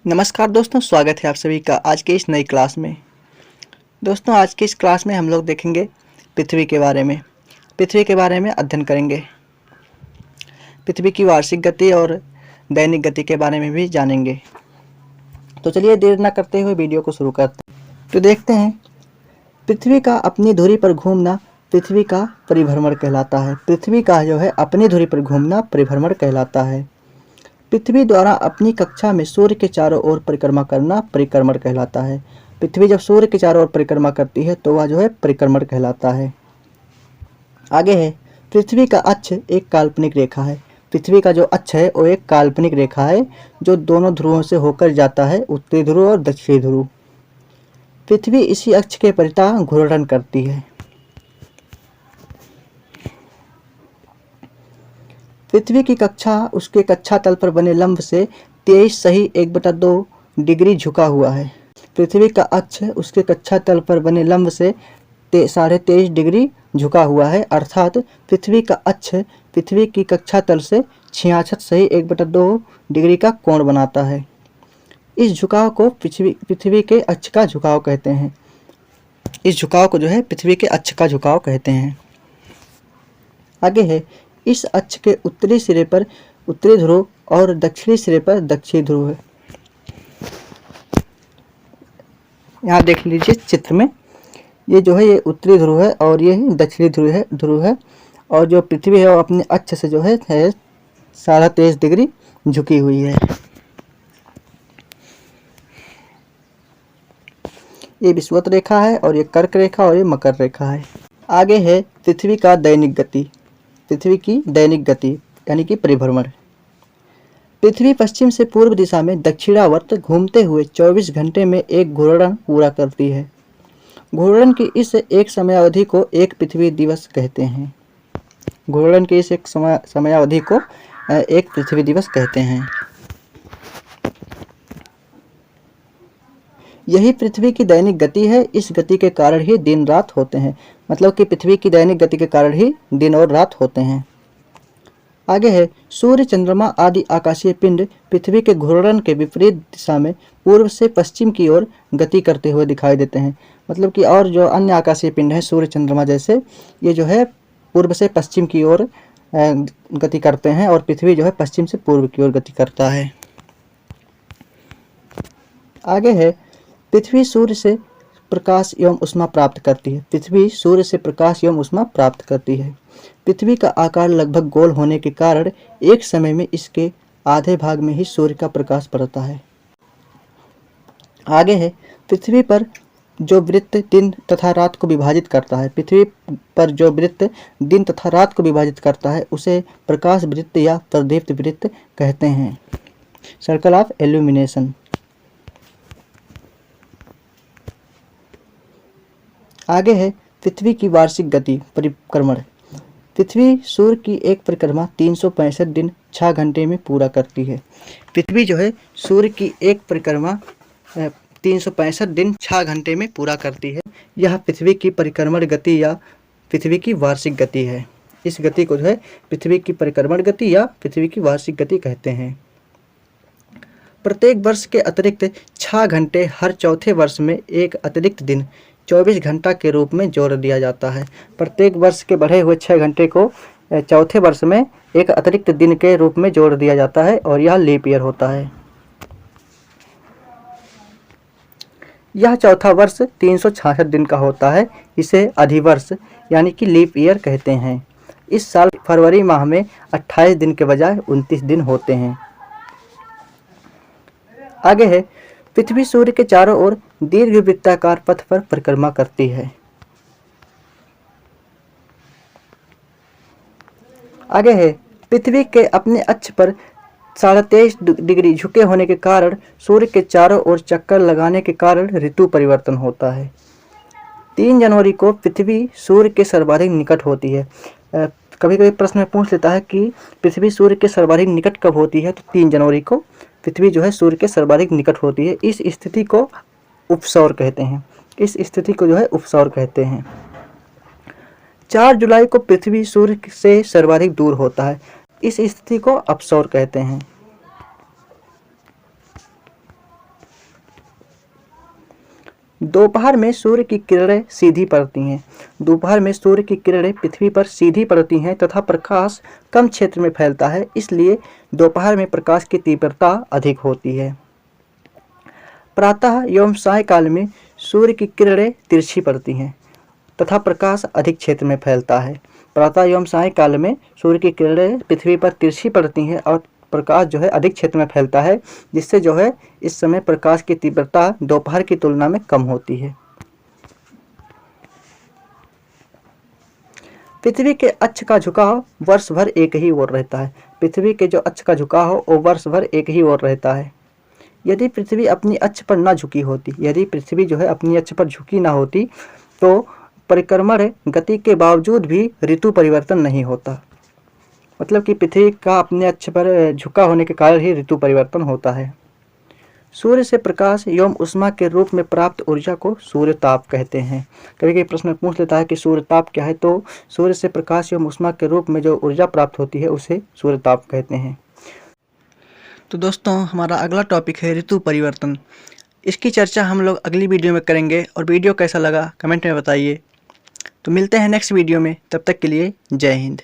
नमस्कार दोस्तों, स्वागत है आप सभी का आज के इस नई क्लास में। दोस्तों, आज की इस क्लास में हम लोग देखेंगे पृथ्वी के बारे में अध्ययन करेंगे। पृथ्वी की वार्षिक गति और दैनिक गति के बारे में भी जानेंगे। तो चलिए देर न करते हुए वीडियो को शुरू करते हैं। तो देखते हैं, पृथ्वी का अपनी धुरी पर घूमना पृथ्वी का परिभ्रमण कहलाता है। पृथ्वी का जो है अपनी धुरी पर घूमना परिभ्रमण कहलाता है। पृथ्वी द्वारा अपनी कक्षा में सूर्य के चारों ओर परिक्रमा करना परिक्रमण कहलाता है। पृथ्वी जब सूर्य के चारों ओर परिक्रमा करती है तो वह जो है परिक्रमण कहलाता है। आगे है, पृथ्वी का अक्ष एक काल्पनिक रेखा है। पृथ्वी का जो अक्ष है वो एक काल्पनिक रेखा है जो दोनों ध्रुवों से होकर जाता है, उत्तरी ध्रुव और दक्षिणी ध्रुव। पृथ्वी इसी अक्ष के परितः घूर्णन करती है। पृथ्वी की कक्षा उसके कक्षा तल पर बने लंब से 23 1/2 डिग्री झुका हुआ है। पृथ्वी का अक्ष उसके कक्षा तल पर बने लंब से 23.5 डिग्री झुका हुआ है, अर्थात पृथ्वी का अक्ष पृथ्वी की कक्षा तल से 66 1/2 डिग्री का कोण बनाता है। इस झुकाव को पृथ्वी के अक्ष का झुकाव कहते हैं। इस झुकाव को जो है पृथ्वी के अक्ष का झुकाव कहते हैं। आगे है, इस अक्ष के उत्तरी सिरे पर उत्तरी ध्रुव और दक्षिणी सिरे पर दक्षिणी ध्रुव है। यहाँ देख लीजिए चित्र में, ये जो है ये उत्तरी ध्रुव है और ये दक्षिणी ध्रुव है और जो पृथ्वी है वो अपने अक्ष से जो है 23.5 डिग्री झुकी हुई है। ये विषुवत रेखा है और ये कर्क रेखा और ये मकर रेखा है। आगे है पृथ्वी का दैनिक गति। पृथ्वी की दैनिक गति यानी कि परिभ्रमण। पृथ्वी पश्चिम से पूर्व दिशा में दक्षिणावर्त घूमते हुए 24 घंटे में एक घूर्णन पूरा करती है। घूर्णन की इस एक समयावधि को एक पृथ्वी दिवस कहते हैं। घूर्णन की इस एक समयावधि को एक पृथ्वी दिवस कहते हैं। यही पृथ्वी की दैनिक गति है। इस गति के कारण ही दिन रात होते हैं। मतलब कि पृथ्वी की दैनिक गति के कारण ही दिन और रात होते हैं। आगे है, सूर्य, चंद्रमा आदि आकाशीय पिंड पृथ्वी के घूर्णन के विपरीत दिशा में पूर्व से पश्चिम की ओर गति करते हुए दिखाई देते हैं। मतलब कि और जो अन्य आकाशीय पिंड हैं सूर्य, चंद्रमा जैसे, ये जो है पूर्व से पश्चिम की ओर गति करते हैं और पृथ्वी जो है पश्चिम से पूर्व की ओर गति करता है। आगे है, पृथ्वी सूर्य से प्रकाश एवं ऊष्मा प्राप्त करती है। पृथ्वी सूर्य से प्रकाश एवं ऊष्मा प्राप्त करती है। पृथ्वी का आकार लगभग गोल होने के कारण एक समय में इसके आधे भाग में ही सूर्य का प्रकाश पड़ता है। आगे है, पृथ्वी पर जो वृत्त दिन तथा रात को विभाजित करता है। पृथ्वी पर जो वृत्त दिन तथा रात को विभाजित करता है उसे प्रकाश वृत्त या प्रदीप्त वृत्त कहते हैं। Circle of illumination. आगे है, पृथ्वी की वार्षिक गति परिक्रमण। पृथ्वी सूर्य की एक परिक्रमा 365 दिन 6 घंटे में पूरा करती है। पृथ्वी जो है सूर्य की एक परिक्रमा 365 दिन 6 घंटे में पूरा करती है। यह पृथ्वी की परिक्रमण गति या पृथ्वी की वार्षिक गति है। इस गति को जो है पृथ्वी की परिक्रमण गति या पृथ्वी की वार्षिक गति कहते हैं। प्रत्येक वर्ष के अतिरिक्त 6 घंटे हर चौथे वर्ष में एक अतिरिक्त दिन 24 घंटा के रूप में जोड़ दिया जाता है। प्रत्येक वर्ष के बढ़े हुए 6 घंटे को चौथे वर्ष में एक अतिरिक्त दिन के रूप में जोड़ दिया जाता है और यह लीप ईयर होता है। यह चौथा वर्ष 366 दिन का होता है। इसे अधिवर्ष यानी कि लीप ईयर कहते हैं। इस साल फरवरी माह में 28 दिन के बजाय 29 दिन होते हैं। आगे है, पृथ्वी सूर्य के चारों ओर दीर्घवृत्ताकार पथ पर परिक्रमा करती है। आगे है, पृथ्वी के अपने अक्ष पर 23.5 डिग्री झुके होने के कारण सूर्य के चारों ओर चक्कर लगाने के कारण ऋतु परिवर्तन होता है। 3 जनवरी को पृथ्वी सूर्य के सर्वाधिक निकट होती है। कभी कभी प्रश्न में पूछ लेता है कि पृथ्वी सूर्य के सर्वाधिक निकट कब होती है, तो 3 जनवरी को पृथ्वी जो है सूर्य के सर्वाधिक निकट होती है। इस स्थिति को उपसौर कहते हैं। इस स्थिति को जो है उपसौर कहते हैं। 4 जुलाई को पृथ्वी सूर्य से सर्वाधिक दूर होता है। इस स्थिति को अपसौर कहते हैं। दोपहर में सूर्य की किरणें सीधी पड़ती हैं। दोपहर में सूर्य की किरणें पृथ्वी पर सीधी पड़ती हैं तथा प्रकाश कम क्षेत्र में फैलता है, इसलिए दोपहर में प्रकाश की तीव्रता अधिक होती है। प्रातः एवं सायंकाल में सूर्य की किरणें तिरछी पड़ती हैं तथा प्रकाश अधिक क्षेत्र में फैलता है। प्रातः एवं सायंकाल में सूर्य की किरणें पृथ्वी पर तिरछी पड़ती हैं और प्रकाश जो है अधिक क्षेत्र में फैलता है, जिससे जो है इस समय प्रकाश की तीव्रता दोपहर की तुलना में कम होती है। पृथ्वी के अक्ष का झुकाव वर्ष भर एक ही ओर रहता है। पृथ्वी के जो अक्ष का झुकाव हो वो वर्ष भर एक ही ओर रहता है। यदि पृथ्वी अपनी अक्ष पर ना झुकी होती, यदि पृथ्वी जो है अपनी अक्ष पर झुकी ना होती तो परिक्रमण गति के बावजूद भी ऋतु परिवर्तन नहीं होता। मतलब कि पृथ्वी का अपने अक्ष पर झुका होने के कारण ही ऋतु परिवर्तन होता है। सूर्य से प्रकाश एवं उष्मा के रूप में प्राप्त ऊर्जा को सूर्य ताप कहते हैं। कभी कभी प्रश्न पूछ लेता है कि सूर्य ताप क्या है, तो सूर्य से प्रकाश एवं उष्मा के रूप में जो ऊर्जा प्राप्त होती है उसे सूर्य ताप कहते हैं। तो दोस्तों, हमारा अगला टॉपिक है ऋतु परिवर्तन। इसकी चर्चा हम लोग अगली वीडियो में करेंगे और वीडियो कैसा लगा कमेंट में बताइए। तो मिलते हैं नेक्स्ट वीडियो में, तब तक के लिए जय हिंद।